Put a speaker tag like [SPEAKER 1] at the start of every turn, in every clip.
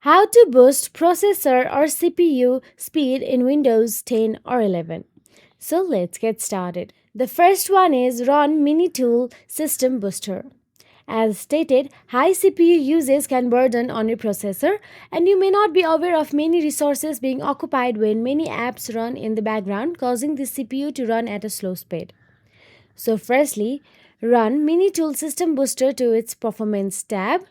[SPEAKER 1] How to boost processor or CPU speed in Windows 10 or 11. So let's get started. The first one is Run Mini Tool System Booster. As stated, high CPU usage can burden on your processor, and you may not be aware of many resources being occupied when many apps run in the background, causing the CPU to run at a slow speed. So, firstly, run Mini Tool System Booster to its Performance tab.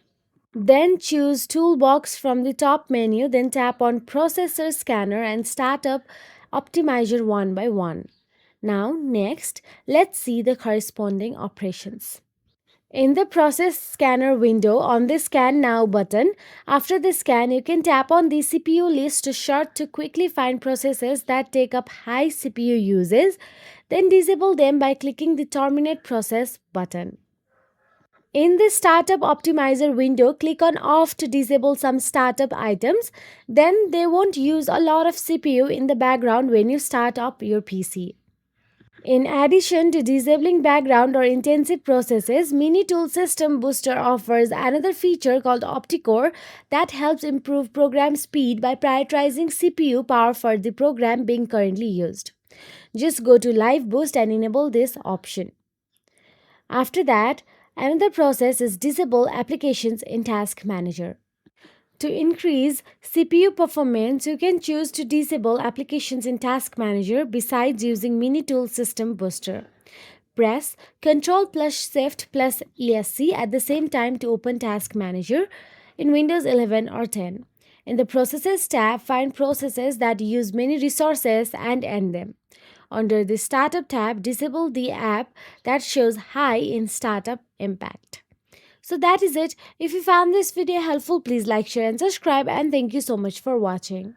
[SPEAKER 1] Then choose Toolbox from the top menu, then tap on Processor Scanner and start up Optimizer one by one. Now, next, let's see the corresponding operations. In the Process Scanner window, on the Scan Now button, after the scan, you can tap on the CPU list to sort to quickly find processes that take up high CPU uses, then disable them by clicking the Terminate Process button. In the Startup Optimizer window, click on Off to disable some startup items. Then they won't use a lot of CPU in the background when you start up your PC. In addition to disabling background or intensive processes, Mini Tool System Booster offers another feature called OptiCore that helps improve program speed by prioritizing CPU power for the program being currently used. Just go to Live Boost and enable this option. After that, another process is Disable Applications in Task Manager. To increase CPU performance, you can choose to disable applications in Task Manager besides using Mini Tool System Booster. Press Ctrl plus Shift plus ESC at the same time to open Task Manager in Windows 11 or 10. In the Processes tab, find processes that use many resources and end them. Under the Startup tab, disable the app that shows high in startup impact. So that is it. If you found this video helpful, please like, share and subscribe, and thank you so much for watching.